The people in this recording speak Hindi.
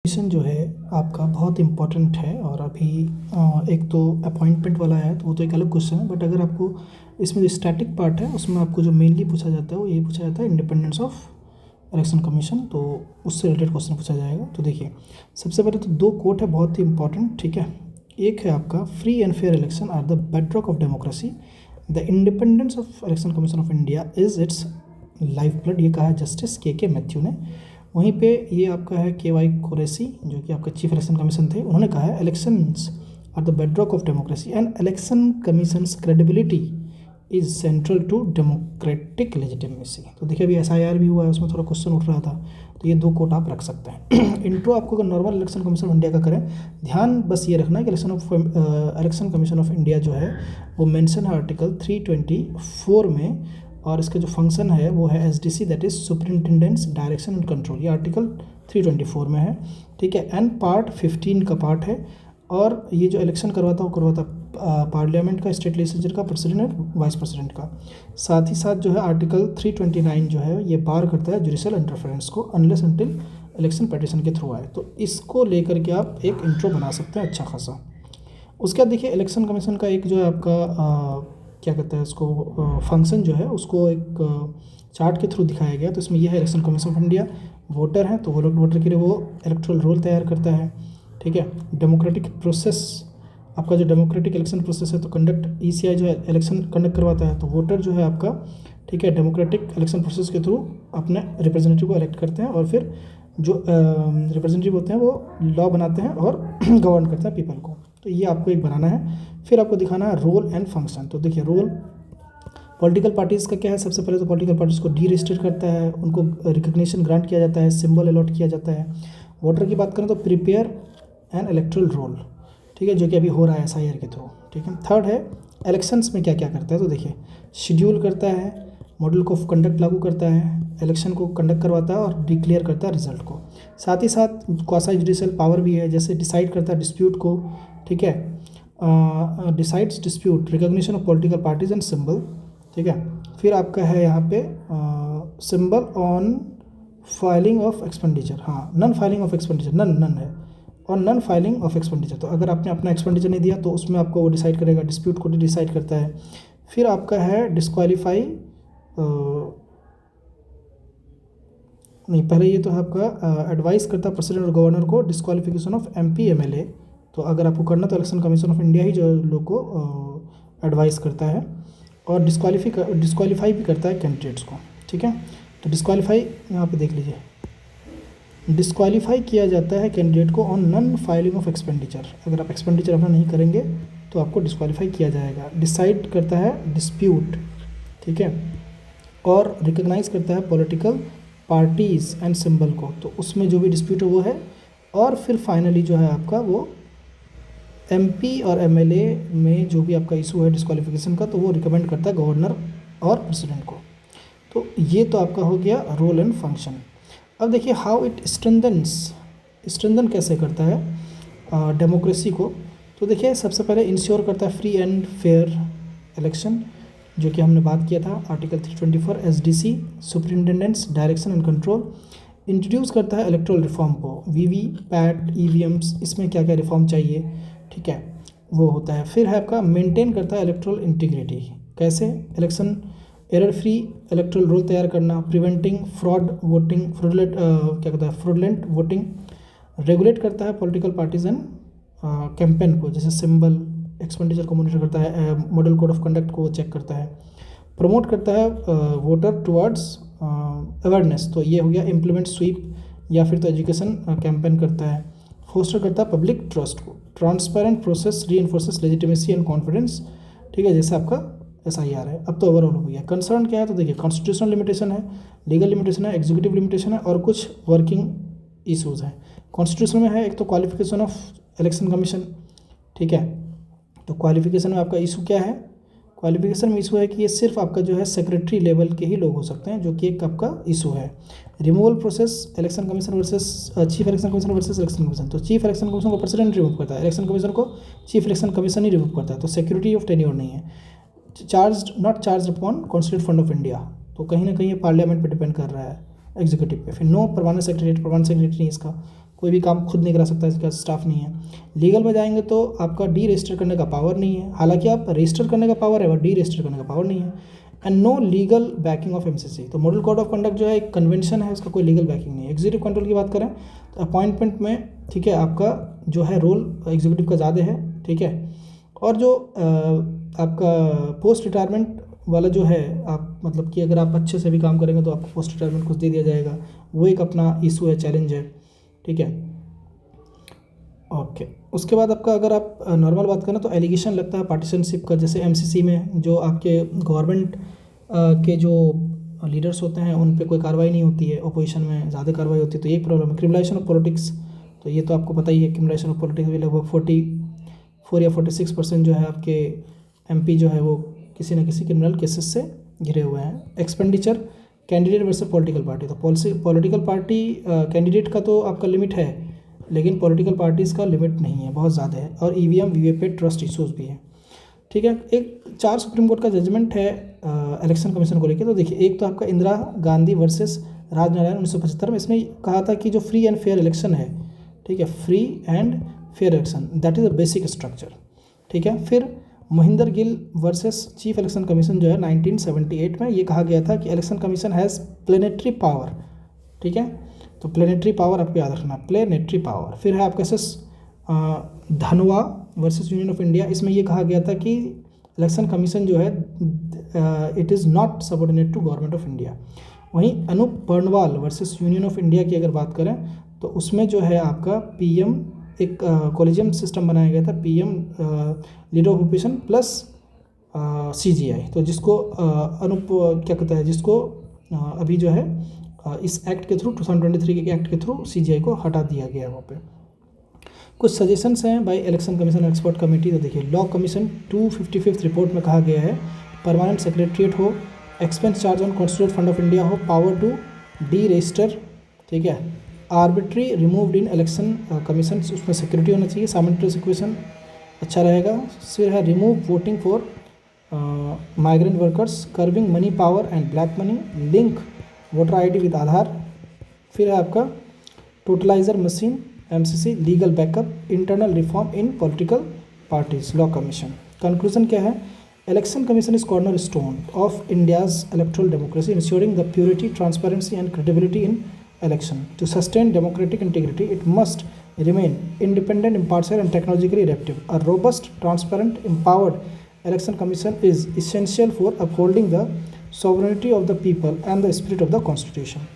मिशन जो है आपका बहुत इम्पोर्टेंट है और अभी एक तो अपॉइंटमेंट वाला है तो वो तो एक अलग क्वेश्चन है। बट अगर आपको इसमें जो स्टैटिक पार्ट है उसमें आपको जो मेनली पूछा जाता है वो यही पूछा जाता है, इंडिपेंडेंस ऑफ इलेक्शन कमीशन। तो उससे रिलेटेड क्वेश्चन पूछा जाएगा। तो देखिए, सबसे पहले तो दो कोट है बहुत ही इंपॉर्टेंट, ठीक है। एक है आपका, free and fair election are the bedrock of democracy, the independence of Election Commission of India is its life blood. ये कहा है जस्टिस के मैथ्यू ने। वहीं पे ये आपका है KY कुरैशी, जो कि आपका चीफ इलेक्शन कमीशन थे, उन्होंने कहा है elections are the bedrock of democracy and election commission's credibility is central to democratic legitimacy. तो देखिए, अभी SIR भी हुआ है, उसमें थोड़ा क्वेश्चन उठ रहा था, तो ये दो कोट आप रख सकते हैं। इंट्रो आपको अगर normal election Commission of India का करें, ध्यान बस ये रखना है कि इलेक्शन कमीशन ऑफ इंडिया जो है वो मेंशन है आर्टिकल 324 में, और इसका जो फंक्शन है वो है SDC, that is superintendents direction and control. ये आर्टिकल 324 में है, ठीक है। एंड पार्ट 15 का पार्ट है। और ये जो इलेक्शन करवाता पार्लियामेंट का, स्टेट लेजिस्लेचर का, प्रेसिडेंट और वाइस प्रेसिडेंट का। साथ ही साथ जो है आर्टिकल 329 जो है ये बार करता है जुडिशियल इंटरफेरेंस को, अनलेस अनटिल इलेक्शन पिटीशन के थ्रू आए। तो इसको लेकर के आप एक इंट्रो बना सकते हैं अच्छा खासा। उसके बाद देखिए, इलेक्शन कमीशन का एक जो है आपका क्या कहते हैं उसको, फंक्शन जो है उसको एक चार्ट के थ्रू दिखाया गया। तो इसमें यह है election Commission of India, voter हैं तो वोटर के लिए वो इलेक्टोरल रोल तैयार करता है, ठीक है। डेमोक्रेटिक प्रोसेस, आपका जो डेमोक्रेटिक इलेक्शन प्रोसेस है तो कंडक्ट ECI जो है इलेक्शन कंडक्ट करवाता है। तो वोटर जो है आपका, ठीक है, डेमोक्रेटिक इलेक्शन प्रोसेस के थ्रू अपने रिप्रेजेंटेटिव को इलेक्ट करते हैं, और फिर जो रिप्रेजेंटेटिव होते हैं वो लॉ बनाते हैं और गवर्न करते हैं पीपल को। तो ये आपको एक बनाना है। फिर आपको दिखाना है रोल एंड फंक्शन। तो देखिए, रोल पॉलिटिकल पार्टीज़ का क्या है, सबसे पहले तो पॉलिटिकल पार्टीज़ को डी रजिस्टर करता है, उनको रिकग्निशन ग्रांट किया जाता है, सिंबल अलॉट किया जाता है। वोटर की बात करें तो प्रिपेयर एन इलेक्ट्रल रोल, ठीक है, जो कि अभी हो रहा है SIR के थ्रू, ठीक है। थर्ड है इलेक्शंस में क्या क्या करता है। तो देखिए, शेड्यूल करता है, मॉडल ऑफ कंडक्ट लागू करता है, इलेक्शन को कंडक्ट करवाता है और डिक्लेयर करता है रिजल्ट को। साथ ही साथ क्वासी जुडिशियल पावर भी है, जैसे डिसाइड करता है डिस्प्यूट को, ठीक है, decides dispute, recognition of political parties and symbol, ठीक है। फिर आपका है यहाँ पे symbol on filing of expenditure, हाँ, non filing of expenditure, non है, और नन फाइलिंग ऑफ एक्सपेंडिचर। तो अगर आपने अपना एक्सपेंडिचर नहीं दिया तो उसमें आपको वो डिसाइड करेगा, डिस्प्यूट को डिसाइड करता है। फिर आपका है डिस्क्वालीफाई, नहीं, पहले ये तो है आपका एडवाइस करता है प्रेसिडेंट और गवर्नर को डिस्क्वालिफिकेशन ऑफ MP MLA। तो अगर आपको करना तो इलेक्शन कमीशन ऑफ इंडिया ही जो लोग को एडवाइस करता है, और डिस्क्वालीफाई भी करता है कैंडिडेट्स को, ठीक है। तो डिस्क्वालीफाई यहाँ पे देख लीजिए, डिस्क्वालीफाई किया जाता है कैंडिडेट को on non filing of expenditure. अगर आप एक्सपेंडिचर अपना नहीं करेंगे तो आपको डिस्क्वालीफाई किया जाएगा। डिसाइड करता है डिस्प्यूट, ठीक है, और रिकग्नाइज करता है पॉलिटिकल पार्टीज़ एंड सिंबल को, तो उसमें जो भी डिस्प्यूट है वो है। और फिर फाइनली जो है आपका वो MP और MLA में जो भी आपका इशू है डिस्क्वालिफिकेशन का, तो वो रिकमेंड करता है गवर्नर और प्रेसिडेंट को। तो ये तो आपका हो गया रोल एंड फंक्शन। अब देखिए, हाउ इट स्ट्रेंथन कैसे करता है डेमोक्रेसी को। तो देखिए, सबसे पहले इंश्योर करता है फ्री एंड फेयर इलेक्शन, जो कि हमने बात किया था article 324 SDC, superintendents direction and control. Introduce करता है इलेक्ट्रल रिफॉर्म को, VVPAT EVMs, इसमें क्या क्या रिफॉर्म चाहिए, ठीक है, वो होता है। फिर है आपका मेंटेन करता है इलेक्ट्रल इंटीग्रिटी, कैसे, election error free erectile role तैयार करना, प्रिवेंटिंग फ्रॉड वोटिंग, क्या कहता है फ्रॉडलेंट वोटिंग। रेगुलेट करता है पॉलिटिकल पार्टीज एंड कैंपेन को, जैसे सिंबल, एक्सपेंडिचर को मॉनिटर करता है, मॉडल कोड ऑफ कंडक्ट को चेक करता है। प्रमोट करता है वोटर टुवर्ड्स अवेयरनेस, तो ये हो गया इम्प्लीमेंट स्वीप, या फिर तो एजुकेशन कैंपेन करता है। फोस्टर करता है पब्लिक ट्रस्ट को, transparent process reinforces legitimacy and confidence, ठीक है, जैसे आपका SIR है। अब तो ओवरऑल हो गया। कंसर्न क्या है, तो देखिए, कॉन्स्टिट्यूशनल लिमिटेशन है, लीगल लिमिटेशन है, एग्जीक्यूटिव लिमिटेशन है, और कुछ वर्किंग इशूज़ हैं। कॉन्स्टिट्यूशन में है एक तो क्वालिफिकेशन ऑफ इलेक्शन कमीशन, ठीक है। तो क्वालिफिकेशन में आपका इशू क्या है, क्वालिफिकेशन में इशू है कि ये सिर्फ आपका जो है सेक्रेटरी लेवल के ही लोग हो सकते हैं, जो कि एक आपका इशू है। Removal process, election commission versus chief election commission versus election commission. तो चीफ इलेक्शन कमीशन को प्रेसिडेंट रिमूव करता है, इलेक्शन कमीशन को चीफ इलेक्शन कमीशन ही रिमूव करता है। तो सिक्योरिटी ऑफ टेन्योर नहीं है। Not charge upon constitute fund of India, तो कहीं ना कहीं ये पार्लियामेंट पे डिपेंड कर रहा है एग्जीक्यूटिव पे। फिर नो परमानेंट सेक्रेटरी नहीं इसका, कोई भी काम खुद नहीं करा सकता, इसका स्टाफ नहीं है। लीगल में जाएंगे तो आपका डी रजिस्टर करने का पावर नहीं है, हालांकि आप रजिस्टर करने का पावर है बट डी रजिस्टर करने का पावर नहीं है। And no legal backing of MCC. तो मॉडल कोड ऑफ कंडक्ट जो है एक कन्वेंशन है, उसका कोई लीगल बैकिंग नहीं है। एग्जीक्यूटिव कंट्रोल की बात करें तो अपॉइंटमेंट में ठीक है आपका जो है रोल एग्जीक्यूटिव का ज़्यादा है, ठीक है। और जो आपका पोस्ट रिटायरमेंट वाला जो है, आप मतलब कि अगर आप अच्छे से भी काम करेंगे तो आपको पोस्ट रिटायरमेंट कुछ दे दिया जाएगा, वो एक अपना इशू है, चैलेंज है, ठीक है। ओके, उसके बाद आपका अगर आप नॉर्मल बात करें तो एलिगेशन लगता है पार्टिशनशिप का, जैसे एमसीसी में जो आपके गवर्नमेंट के जो लीडर्स होते हैं उन पे कोई कार्रवाई नहीं होती है, अपोजिशन में ज़्यादा कार्रवाई होती है, तो ये एक प्रॉब्लम है। क्रिमिनलाइजेशन ऑफ पॉलिटिक्स, तो ये तो आपको पता ही है, क्रिमिनलाइजेशन ऑफ पॉलिटिक्स भी लगभग 44 या 46% जो है आपके एमपी जो है वो किसी न किसी क्रिमिनल केसेस से घिरे हुए हैं। Expenditure candidate versus political party, तो पॉलिटिकल पार्टी कैंडिडेट का तो आपका लिमिट है, लेकिन पॉलिटिकल पार्टीज़ का लिमिट नहीं है, बहुत ज़्यादा है। और ईवीएम वीवीपैट ट्रस्ट इशूज़ भी है, ठीक है। एक 4 सुप्रीम कोर्ट का जजमेंट है इलेक्शन कमीशन को लेकर। तो देखिए, एक तो आपका इंदिरा गांधी वर्सेस राजनारायण 1975 में, इसमें कहा था कि जो फ्री एंड फेयर इलेक्शन है, ठीक है, free and fair election that is a basic structure, ठीक है। फिर Mahinder Gill versus chief election commission जो है 1978 में, ये कहा गया था कि election commission has planetary power, ठीक है। तो प्लेनेटरी पावर आपको याद रखना, प्लेनेटरी पावर। फिर है आपका एसएस धनवा वर्सेस यूनियन ऑफ इंडिया, इसमें ये कहा गया था कि इलेक्शन कमीशन जो है it is not subordinate to government of India. वहीं Anoop Baranwal versus Union of India की अगर बात करें तो उसमें जो है आपका पीएम एक कॉलेजियम सिस्टम बनाया गया था, PM leader of opposition plus CGI, तो जिसको अनूप क्या कहता है, जिसको अभी जो है इस एक्ट के थ्रू 2023 के एक्ट के थ्रू सीजीआई को हटा दिया गया है वहाँ पे। कुछ सजेशंस हैं by election commission expert committee. तो देखिए, लॉ कमीशन 255 रिपोर्ट में कहा गया है परमानेंट सेक्रेटरीट हो, expense charge on constitute fund of India हो, पावर टू डी रजिस्टर, ठीक है, arbitrary removed in election commission, उसमें सिक्योरिटी होना चाहिए, साइमल्टेनियस इक्वेशन अच्छा रहेगा। फिर है remove voting for migrant workers, curbing money power and black money, link voter ID with Aadhaar. फिर है आपका totaliser machine MCC, legal backup, internal reform in political parties, law commission. Conclusion क्या है, election commission is corner stone of India's electoral democracy, ensuring the purity, transparency and credibility in election. To sustain democratic integrity, it must remain independent, impartial, and technologically adaptive. A robust, transparent, empowered election commission is essential for upholding the sovereignty of the people and the spirit of the constitution.